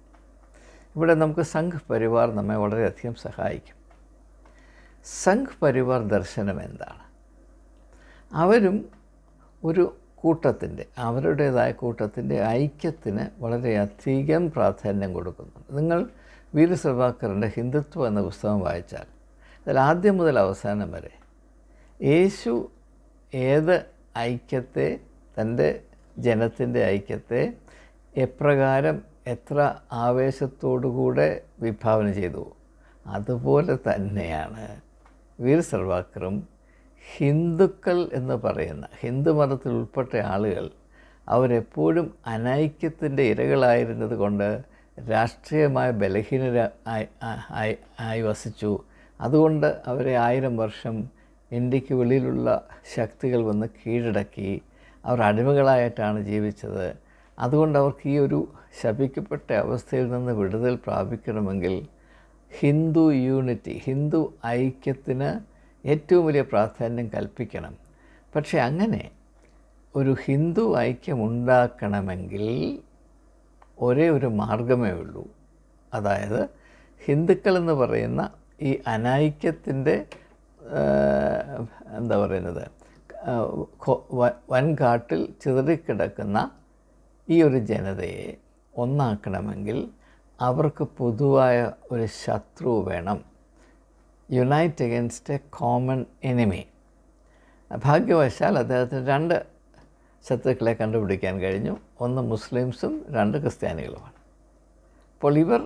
ഇവിടെ നമുക്ക് സംഘ് പരിവാർ നമ്മെ വളരെയധികം സഹായിക്കും. സംഘ് പരിവാർ ദർശനം എന്താണ്? അവരും ഒരു കൂട്ടത്തിൻ്റെ, അവരുടേതായ കൂട്ടത്തിൻ്റെ ഐക്യത്തിന് വളരെയധികം പ്രാധാന്യം കൊടുക്കുന്നുണ്ട്. നിങ്ങൾ വീര സഭാക്കറിൻ്റെ ഹിന്ദുത്വം എന്ന പുസ്തകം വായിച്ചാൽ അതിൽ ആദ്യം മുതൽ അവസാനം വരെ യേശു ഏത് ഐക്യത്തെ, തൻ്റെ ജനത്തിൻ്റെ ഐക്യത്തെ എപ്രകാരം എത്ര ആവേശത്തോടുകൂടെ വിഭാവന ചെയ്തു, അതുപോലെ തന്നെയാണ് വീർ സർവാക്കറും ഹിന്ദുക്കൾ എന്ന് പറയുന്ന ഹിന്ദു മതത്തിൽ ഉൾപ്പെട്ട ആളുകൾ അവരെപ്പോഴും അനൈക്യത്തിൻ്റെ ഇരകളായിരുന്നത് കൊണ്ട് രാഷ്ട്രീയമായ ബലഹീനരായി വസിച്ചു. അതുകൊണ്ട് അവരെ 1000 വർഷം ഇന്ത്യക്ക് വെളിയിലുള്ള ശക്തികൾ വന്ന് കീഴടക്കി. അവർ അടിമകളായിട്ടാണ് ജീവിച്ചത്. അതുകൊണ്ട് അവർക്ക് ഈ ഒരു ശപിക്കപ്പെട്ട അവസ്ഥയിൽ നിന്ന് വിടുതൽ പ്രാപിക്കണമെങ്കിൽ ഹിന്ദു യൂണിറ്റി, ഹിന്ദു ഐക്യത്തിന് ഏറ്റവും വലിയ പ്രാധാന്യം കൽപ്പിക്കണം. പക്ഷേ അങ്ങനെ ഒരു ഹിന്ദു ഐക്യം ഉണ്ടാക്കണമെങ്കിൽ ഒരേ ഒരു മാർഗമേ ഉള്ളൂ. അതായത് ഹിന്ദുക്കളെന്ന് പറയുന്ന ഈ അനൈക്യത്തിൻ്റെ എന്താ പറയുന്നത്, വൻകാട്ടിൽ ചിതറിക്കിടക്കുന്ന ഈ ഒരു ജനതയെ ഒന്നാക്കണമെങ്കിൽ അവർക്ക് പൊതുവായ ഒരു ശത്രു വേണം. Unite against A common enemy. ഭാഗ്യവശാൽ അദ്ദേഹത്തിന് 2 ശത്രുക്കളെ കണ്ടുപിടിക്കാൻ കഴിഞ്ഞു. ഒന്ന് മുസ്ലിംസും 2 ക്രിസ്ത്യാനികളുമാണ്. അപ്പോൾ ഇവർ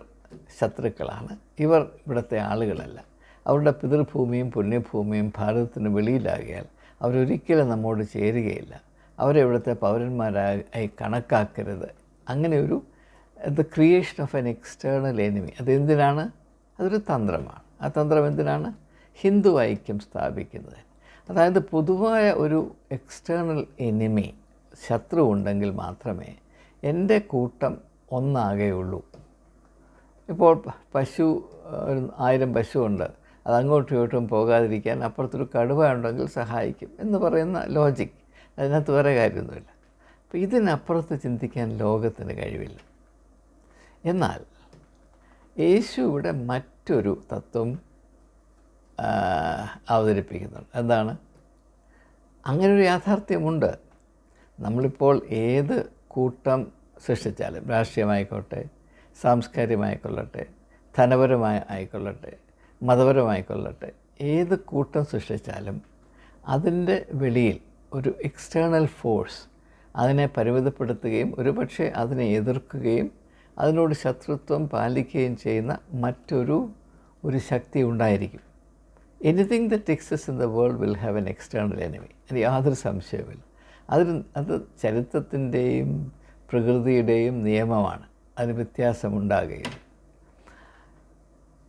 ശത്രുക്കളാണ്. ഇവർ ഇവിടുത്തെ ആളുകളല്ല. അവരുടെ പിതൃഭൂമിയും പുണ്യഭൂമിയും ഭാരതത്തിന് വെളിയിലാകിയാൽ അവരൊരിക്കലും നമ്മോട് ചേരുകയില്ല. അവരെ ഇവിടുത്തെ പൗരന്മാരായി കണക്കാക്കരുത്. അങ്ങനെ ഒരു the creation of an external enemy. അതെന്തിനാണ്? അതൊരു തന്ത്രമാണ്. ആ തന്ത്രം എന്തിനാണ്? ഹിന്ദു ഐക്യം സ്ഥാപിക്കുന്നത്. അതായത് പൊതുവായ ഒരു എക്സ്റ്റേണൽ എനിമി, ശത്രു ഉണ്ടെങ്കിൽ മാത്രമേ എൻ്റെ കൂട്ടം ഒന്നാകെയുള്ളൂ. ഇപ്പോൾ പശു, ഒരു 1000 പശുവുണ്ട്, അത് അങ്ങോട്ടും ഇങ്ങോട്ടും പോകാതിരിക്കാൻ അപ്പുറത്തൊരു കടുവ ഉണ്ടെങ്കിൽ സഹായിക്കും എന്ന് പറയുന്ന ലോജിക്ക്. അതിനകത്ത് വേറെ കാര്യമൊന്നുമില്ല. അപ്പോൾ ഇതിനപ്പുറത്ത് ചിന്തിക്കാൻ ലോകത്തിന് കഴിവില്ല. എന്നാൽ യേശു ഇവിടെ മറ്റൊരു തത്വം അവതരിപ്പിക്കുന്നുണ്ട്. എന്താണ്? അങ്ങനൊരു യാഥാർത്ഥ്യമുണ്ട്. നമ്മളിപ്പോൾ ഏത് കൂട്ടം സൃഷ്ടിച്ചാലും, രാഷ്ട്രീയമായിക്കോട്ടെ, സാംസ്കാരികമായിക്കൊള്ളട്ടെ, ധനപരമായി ആയിക്കൊള്ളട്ടെ, മതപരമായിക്കൊള്ളട്ടെ, ഏത് കൂട്ടം സൃഷ്ടിച്ചാലും അതിൻ്റെ വെളിയിൽ ഒരു എക്സ്റ്റേണൽ ഫോഴ്സ് അതിനെ പരിമിതപ്പെടുത്തുകയും ഒരുപക്ഷെ അതിനെ എതിർക്കുകയും അതിനോട് ശത്രുത്വം പാലിക്കുകയും ചെയ്യുന്ന മറ്റൊരു ശക്തി ഉണ്ടായിരിക്കും. Anything that exist in the world will have an external enemy. അത് യാതൊരു സംശയവുമില്ല. അത് ചരിത്രത്തിൻ്റെയും പ്രകൃതിയുടെയും നിയമമാണ്. അതിന് വ്യത്യാസമുണ്ടാകുകയും.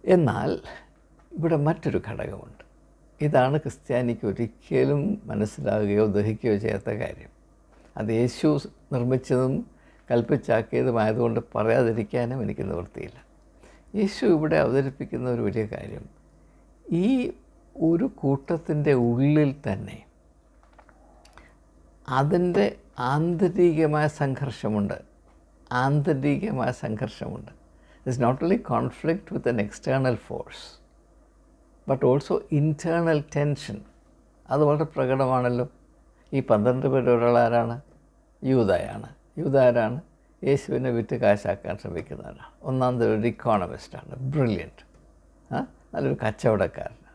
എന്നാൽ ഇവിടെ മറ്റൊരു ഘടകമുണ്ട്. ഇതാണ് ക്രിസ്ത്യാനിക്ക് ഒരിക്കലും മനസ്സിലാകുകയോ ദഹിക്കുകയോ ചെയ്യാത്ത കാര്യം. അത് യേശു നിർമ്മിച്ചതും കൽപ്പിച്ചാക്കിയതുമായതുകൊണ്ട് പറയാതിരിക്കാനും എനിക്ക് നിവൃത്തിയില്ല. യേശു ഇവിടെ അവതരിപ്പിക്കുന്ന ഒരു വലിയ കാര്യം, ഈ ഒരു കൂട്ടത്തിൻ്റെ ഉള്ളിൽ തന്നെ അതിൻ്റെ ആന്തരികമായ സംഘർഷമുണ്ട്. It's not only conflict with an external force but also internal tension. അത് വളരെ പ്രകടമാണല്ലോ. ഈ 12 പേരിൽ ഒരാളാരാണ്? യൂദായാണ്. യൂദാരാണ്? യേശുവിനെ വിറ്റ് കാശാക്കാൻ ശ്രമിക്കുന്നവരാണ്. ഒന്നാം തരം ഒരു ഇക്കോണമിസ്റ്റാണ്, ബ്രില്യൻറ്റ്, നല്ലൊരു കച്ചവടക്കാരനാണ്.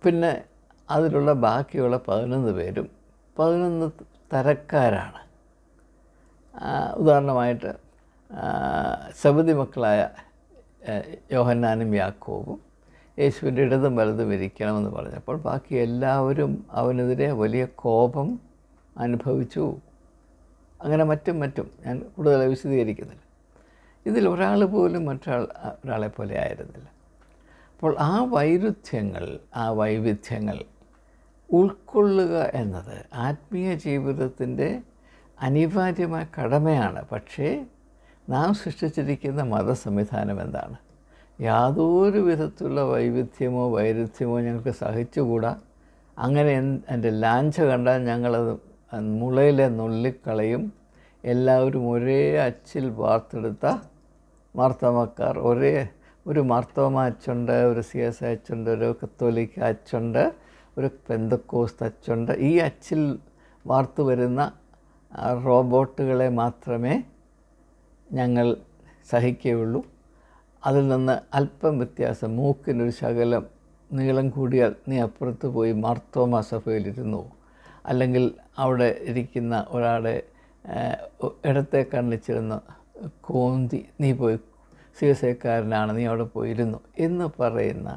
പിന്നെ അതിലുള്ള ബാക്കിയുള്ള 11 പേരും 11 തരക്കാരാണ്. ഉദാഹരണമായിട്ട് സബദി മക്കളായ യോഹന്നാനും യാക്കോബും യേശുവിൻ്റെ ഇടതും വലതും ഇരിക്കണമെന്ന് പറഞ്ഞപ്പോൾ ബാക്കി എല്ലാവരും അവനെതിരെ വലിയ കോപം അനുഭവിച്ചു. അങ്ങനെ മറ്റും ഞാൻ കൂടുതൽ വിശദീകരിക്കുന്നില്ല. ഇതിൽ ഒരാൾ പോലും ഒരാളെ പോലെ ആയിരുന്നില്ല. അപ്പോൾ ആ വൈവിധ്യങ്ങൾ ഉൾക്കൊള്ളുക എന്നത് ആത്മീയ ജീവിതത്തിൻ്റെ അനിവാര്യമായ കടമയാണ്. പക്ഷേ നാം സൃഷ്ടിച്ചിരിക്കുന്ന മതസംവിധാനം എന്താണ്? യാതൊരു വിധത്തിലുള്ള വൈരുദ്ധ്യമോ ഞങ്ങൾക്ക് സഹിച്ചുകൂടാ. അങ്ങനെ എൻ്റെ ലാഞ്ച കണ്ടാൽ ഞങ്ങളത് മുളയിലെ നുള്ളിക്കളയും. എല്ലാവരും ഒരേ അച്ചിൽ വാർത്തെടുത്ത മാർത്തോമാക്കാർ, ഒരു മാർത്തോമ അച്ചുണ്ട്, ഒരു CSI അച്ചുണ്ട്, ഒരു കത്തോലിക്ക അച്ചുണ്ട്, ഒരു പെന്തക്കോസ്ത് അച്ചുണ്ട്. ഈ അച്ചിൽ വാർത്തു വരുന്ന റോബോട്ടുകളെ മാത്രമേ ഞങ്ങൾ സഹിക്കുകയുള്ളൂ. അതിൽ നിന്ന് അല്പം വ്യത്യാസം, മൂക്കിനൊരു ശകലം നീളം കൂടിയാൽ നീ അപ്പുറത്ത് പോയി മാർത്തോമ സഭയിലിരുന്നു, അല്ലെങ്കിൽ അവിടെ ഇരിക്കുന്ന ഒരാളെ ഇടത്തെ കണ്ണിച്ചിരുന്ന് കോന്തി നീ പോയി CSIക്കാരനാണ്, നീ അവിടെ പോയിരുന്നു എന്ന് പറയുന്ന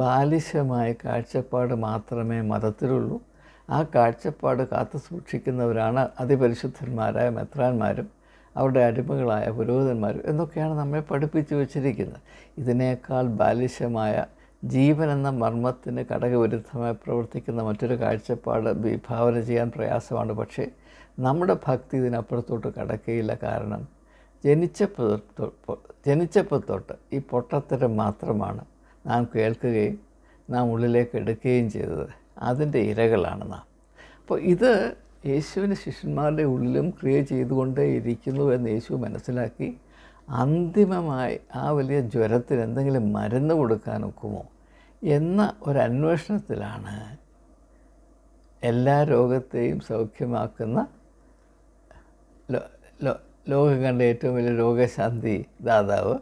ബാലിശമായ കാഴ്ചപ്പാട് മാത്രമേ മതത്തിലുള്ളൂ. ആ കാഴ്ചപ്പാട് കാത്തു സൂക്ഷിക്കുന്നവരാണ് അതിപരിശുദ്ധന്മാരായ മെത്രാന്മാരും അവരുടെ അടിമകളായ പുരോഹിതന്മാരും എന്നൊക്കെയാണ് നമ്മെ പഠിപ്പിച്ചു വച്ചിരിക്കുന്നത്. ഇതിനേക്കാൾ ബാലിശമായ ജീവൻ എന്ന മർമ്മത്തിന് ഘടകവിരുദ്ധമായി പ്രവർത്തിക്കുന്ന മറ്റൊരു കാഴ്ചപ്പാട് വിഭാവന ചെയ്യാൻ പ്രയാസമാണ്. പക്ഷേ നമ്മുടെ ഭക്തി ഇതിനപ്പുറത്തോട്ട് കടക്കുകയില്ല. കാരണം ജനിച്ചപ്പോൾ തൊട്ട് ഈ പൊട്ടത്തരം മാത്രമാണ് നാം കേൾക്കുകയും നാം ഉള്ളിലേക്ക് എടുക്കുകയും ചെയ്തത്. അതിൻ്റെ ഇരകളാണ് നാം. അപ്പോൾ ഇത് യേശുവിന് ശിഷ്യന്മാരുടെ ഉള്ളിലും ക്രിയ ചെയ്തുകൊണ്ടേ ഇരിക്കുന്നു എന്ന് യേശു മനസ്സിലാക്കി അന്തിമമായി ആ വലിയ ജ്വരത്തിന് എന്തെങ്കിലും മരുന്ന് കൊടുക്കാൻ ഒക്കുമോ എന്ന ഒരന്വേഷണത്തിലാണ് എല്ലാ രോഗത്തെയും സൗഖ്യമാക്കുന്ന ലോകം കണ്ട ഏറ്റവും വലിയ രോഗശാന്തി ദാതാവ്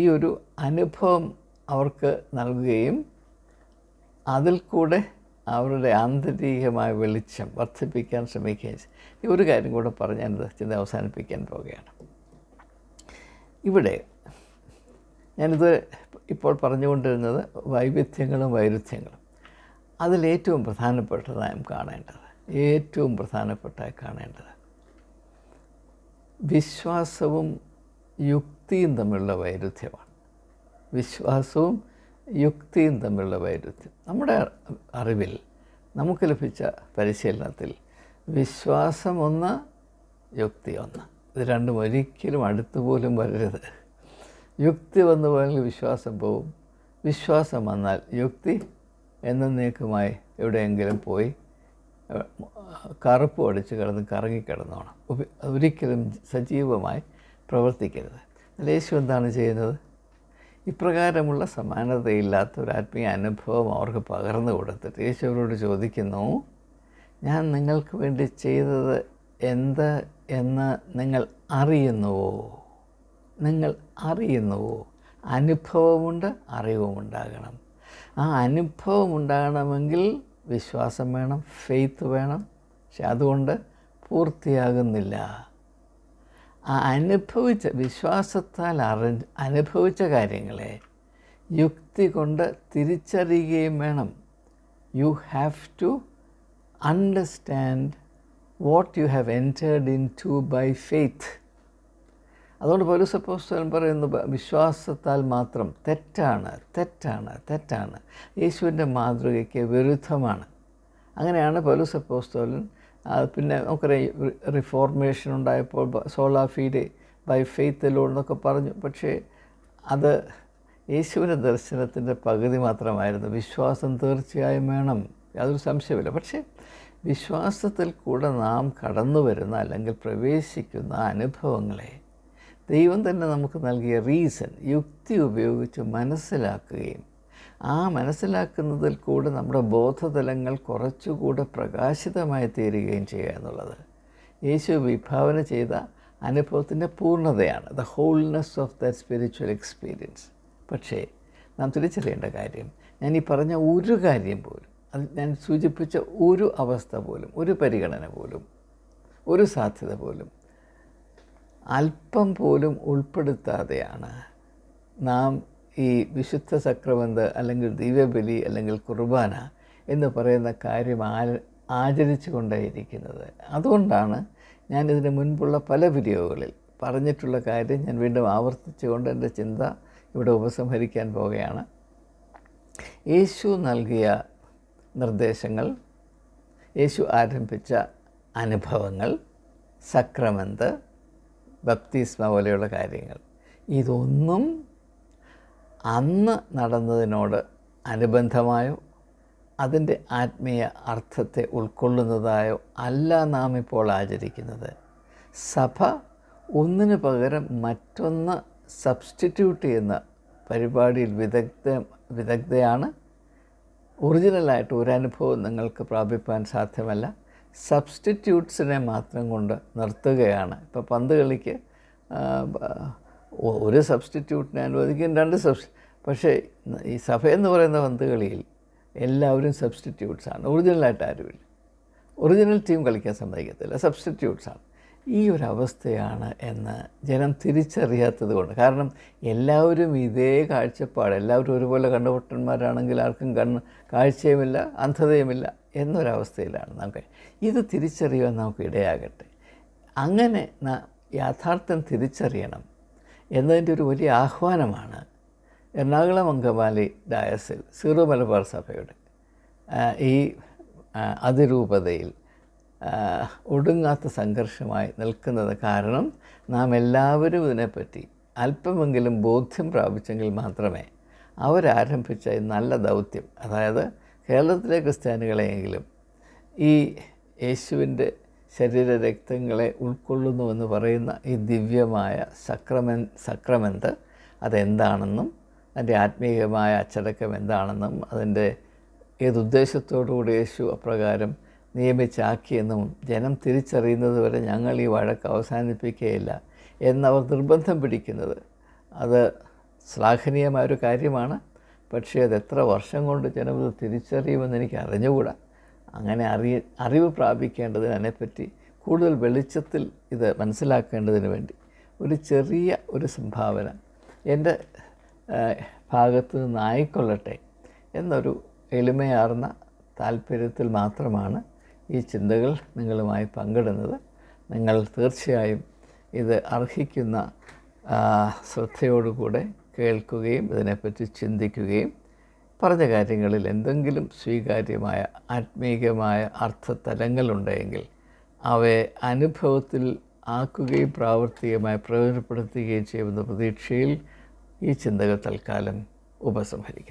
ഈ ഒരു അനുഭവം അവർക്ക് നൽകുകയും അതിൽ കൂടെ അവരുടെ ആന്തരികമായ വെളിച്ചം വർദ്ധിപ്പിക്കാൻ ശ്രമിക്കുകയും ചെയ്യും. ഈ ഒരു കാര്യം കൂടെ പറഞ്ഞ് ഞാനിത് ചിന്ത അവസാനിപ്പിക്കാൻ പോവുകയാണ്. ഇവിടെ ഞാനിത് ഇപ്പോൾ പറഞ്ഞുകൊണ്ടിരുന്നത് വൈവിധ്യങ്ങളും വൈരുദ്ധ്യങ്ങളും. അതിലേറ്റവും പ്രധാനപ്പെട്ടതായും കാണേണ്ടത്, ഏറ്റവും പ്രധാനപ്പെട്ടായി കാണേണ്ടത് വിശ്വാസവും യുക്തിയും തമ്മിലുള്ള വൈരുദ്ധ്യമാണ്. വിശ്വാസവും യുക്തിയും തമ്മിലുള്ള വൈരുദ്ധ്യം. നമ്മുടെ അറിവിൽ നമുക്ക് ലഭിച്ച പരിശീലനത്തിൽ വിശ്വാസം ഒന്ന്, യുക്തി ഒന്ന്. ഇത് രണ്ടും ഒരിക്കലും അടുത്തുപോലും വരരുത്. യുക്തി വന്നു പോയെങ്കിൽ വിശ്വാസം പോവും, വിശ്വാസം വന്നാൽ യുക്തി എന്നേക്കുമായി എവിടെയെങ്കിലും പോയി കറുപ്പ് അടിച്ച് കറങ്ങിക്കിടന്നോണം. ഒരിക്കലും സജീവമായി പ്രവർത്തിക്കരുത്. യേശു എന്താണ് ചെയ്യുന്നത്? ഇപ്രകാരമുള്ള സമാനതയില്ലാത്ത ഒരു ആത്മീയ അനുഭവം അവർക്ക് പകർന്നു കൊടുത്തിട്ട് യേശു അവരോട് ചോദിക്കുന്നു, ഞാൻ നിങ്ങൾക്ക് വേണ്ടി ചെയ്തത് എന്ത് എന്ന് നിങ്ങൾ അറിയുന്നുവോ? നിങ്ങൾ അറിയുന്നുവോ? അനുഭവമുണ്ട്, അറിവുമുണ്ടാകണം. ആ അനുഭവം ഉണ്ടാകണമെങ്കിൽ വിശ്വാസം വേണം, ഫെയ്ത്ത് വേണം. പക്ഷെ അതുകൊണ്ട് പൂർത്തിയാകുന്നില്ല. ആ വിശ്വാസത്താൽ അനുഭവിച്ച കാര്യങ്ങളെ യുക്തി കൊണ്ട് തിരിച്ചറിയുകയും വേണം. You have to understand what you have entered into by faith. അതുകൊണ്ട് പൗലോസ് അപ്പോസ്തലൻ പറയുന്നു, വിശ്വാസത്താൽ മാത്രം തെറ്റാണ്. യേശുവിൻ്റെ മാതൃകയ്ക്ക് വിരുദ്ധമാണ്. അങ്ങനെയാണ് പൗലോസ് അപ്പോസ്തലൻ. പിന്നെ നമുക്കറിയാം, റിഫോർമേഷൻ ഉണ്ടായപ്പോൾ സോളാ ഫീഡെ ബൈ ഫെയ്ത്ത് അലോൺ എന്നൊക്കെ പറഞ്ഞു. പക്ഷേ അത് യേശുവിൻ്റെ ദർശനത്തിൻ്റെ പകുതി മാത്രമായിരുന്നു. വിശ്വാസം തീർച്ചയായും വേണം, യാതൊരു സംശയമില്ല. പക്ഷേ വിശ്വാസത്തിൽ കൂടെ നാം കടന്നു വരുന്ന അല്ലെങ്കിൽ പ്രവേശിക്കുന്ന അനുഭവങ്ങളെ ദൈവം തന്നെ നമുക്ക് നൽകിയ യുക്തി ഉപയോഗിച്ച് മനസ്സിലാക്കുകയും ആ മനസ്സിലാക്കുന്നതിൽ കൂടെ നമ്മുടെ ബോധതലങ്ങൾ കുറച്ചുകൂടെ പ്രകാശിതമായി തീരുകയും ചെയ്യുക എന്നുള്ളത് യേശു വിഭാവന ചെയ്ത അനുഭവത്തിൻ്റെ പൂർണ്ണതയാണ്. The wholeness of the spiritual experience. പക്ഷേ നാം തിരിച്ചറിയേണ്ട കാര്യം, ഞാൻ ഈ പറഞ്ഞ ഒരു കാര്യം പോലും, അത് ഞാൻ സൂചിപ്പിച്ച ഒരു അവസ്ഥ പോലും, ഒരു പരിഗണന പോലും, ഒരു സാധ്യത പോലും അല്പം പോലും ഉൾപ്പെടുത്താതെയാണ് നാം ഈ വിശുദ്ധ സക്രമന്ത് അല്ലെങ്കിൽ ദിവ്യബലി അല്ലെങ്കിൽ കുർബാന എന്ന് പറയുന്ന കാര്യം ആചരിച്ചു കൊണ്ടേയിരിക്കുന്നത്. അതുകൊണ്ടാണ് ഞാനിതിന് മുൻപുള്ള പല വീഡിയോകളിൽ പറഞ്ഞിട്ടുള്ള കാര്യം ഞാൻ വീണ്ടും ആവർത്തിച്ചുകൊണ്ട് എൻ്റെ ചിന്ത ഇവിടെ ഉപസംഹരിക്കാൻ പോവുകയാണ്. യേശു നൽകിയ നിർദ്ദേശങ്ങൾ, യേശു ആരംഭിച്ച അനുഭവങ്ങൾ, സക്രമന്ത്, ബപ്തിസ്മ പോലെയുള്ള കാര്യങ്ങൾ, ഇതൊന്നും അന്ന് നടന്നതിനോട് അനുബന്ധമായോ അതിൻ്റെ ആത്മീയ അർത്ഥത്തെ ഉൾക്കൊള്ളുന്നതായോ അല്ല നാം ഇപ്പോൾ ആചരിക്കുന്നത്. സഭ ഒന്നിനു പകരം മറ്റൊന്ന് സബ്സ്റ്റിറ്റ്യൂട്ട് ചെയ്യുന്ന പരിപാടിയിൽ വിദഗ്ധയാണ്. ഒറിജിനലായിട്ട് ഒരനുഭവം നിങ്ങൾക്ക് പ്രാപിപ്പാൻ സാധ്യമല്ല. സബ്സ്റ്റിറ്റ്യൂട്ട്സിനെ മാത്രം കൊണ്ട് നിർത്തുകയാണ്. ഇപ്പോൾ പന്ത് കളിക്ക് ഒരു സബ്സ്റ്റിറ്റ്യൂട്ടിനെ അനുവദിക്കും, പക്ഷേ ഈ സഭയെന്ന് പറയുന്ന പന്ത് കളിയിൽ എല്ലാവരും സബ്സ്റ്റിറ്റ്യൂട്ട്സാണ്. ഒറിജിനലായിട്ട് ആരുമില്ല. ഒറിജിനൽ ടീം കളിക്കാൻ സമ്മതിക്കത്തില്ല, സബ്സ്റ്റിറ്റ്യൂട്ട്സാണ്. ഈ ഒരു അവസ്ഥയാണ് എന്ന് ജനം തിരിച്ചറിയാത്തത് കൊണ്ട്. കാരണം എല്ലാവരും ഇതേ കാഴ്ചപ്പാട്, എല്ലാവരും ഒരുപോലെ കണ്ടുപൊട്ടന്മാരാണെങ്കിൽ ആർക്കും കാഴ്ചയുമില്ല, അന്ധതയുമില്ല എന്നൊരവസ്ഥയിലാണ് നമുക്ക്. ഇത് തിരിച്ചറിയാൻ നമുക്ക് ഇടയാകട്ടെ. അങ്ങനെ യാഥാർത്ഥ്യം തിരിച്ചറിയണം എന്നതിൻ്റെ ഒരു വലിയ ആഹ്വാനമാണ് എറണാകുളം അങ്കമാലി ഡയസിൽ സീറോ മലബാർ സഭയുടെ ഈ അതിരൂപതയിൽ ഒടുങ്ങാത്ത സംഘർഷമായി നിൽക്കുന്നത് കാരണം നാം എല്ലാവരും ഇതിനെപ്പറ്റി അല്പമെങ്കിലും ബോധ്യം പ്രാപിച്ചെങ്കിൽ മാത്രമേ അവരാരംഭിച്ച ഈ നല്ല ദൗത്യം, അതായത് കേരളത്തിലെ ക്രിസ്ത്യാനികളെയെങ്കിലും ഈ യേശുവിൻ്റെ ശരീരരക്തങ്ങളെ ഉൾക്കൊള്ളുന്നുവെന്ന് പറയുന്ന ഈ ദിവ്യമായ സക്രമെൻ്റ് അതെന്താണെന്നും അതിൻ്റെ ആത്മീയമായ അച്ചടക്കം എന്താണെന്നും അതിൻ്റെ ഏതുദ്ദേശത്തോടുകൂടി യേശു അപ്രകാരം നിയമിച്ചാക്കിയെന്നും ജനം തിരിച്ചറിയുന്നത് വരെ ഞങ്ങൾ ഈ വഴക്ക് അവസാനിപ്പിക്കുകയില്ല എന്നവർ നിർബന്ധം പിടിക്കുന്നത് അത് ശ്ലാഘനീയമായൊരു കാര്യമാണ്. പക്ഷേ അത് എത്ര വർഷം കൊണ്ട് ജനം ഇത് തിരിച്ചറിയുമെന്ന് എനിക്ക് അറിഞ്ഞുകൂടാ. അങ്ങനെ അറിവ് പ്രാപിക്കേണ്ടതിന് അതിനെപ്പറ്റി കൂടുതൽ വെളിച്ചത്തിൽ ഇത് മനസ്സിലാക്കേണ്ടതിന് വേണ്ടി ഒരു ചെറിയ ഒരു സംഭാവന എൻ്റെ ഭാഗത്തു നിന്നായിക്കൊള്ളട്ടെ എന്നൊരു എളിമയാർന്ന താല്പര്യത്തിൽ മാത്രമാണ് ഈ ചിന്തകൾ നിങ്ങളുമായി പങ്കിടുന്നത്. നിങ്ങൾ തീർച്ചയായും ഇത് അർഹിക്കുന്ന ശ്രദ്ധയോടുകൂടെ കേൾക്കുകയും ഇതിനെപ്പറ്റി ചിന്തിക്കുകയും പറഞ്ഞ കാര്യങ്ങളിൽ എന്തെങ്കിലും സ്വീകാര്യമായ ആത്മീയമായ അർത്ഥതലങ്ങളുണ്ടെങ്കിൽ അവയെ അനുഭവത്തിൽ ആക്കുകയും പ്രാവർത്തികമായി പ്രയോജനപ്പെടുത്തുകയും ചെയ്യുമെന്ന പ്രതീക്ഷയിൽ ഈ ചിന്തകൾ തൽക്കാലം ഉപസംഹരിക്കുന്നു.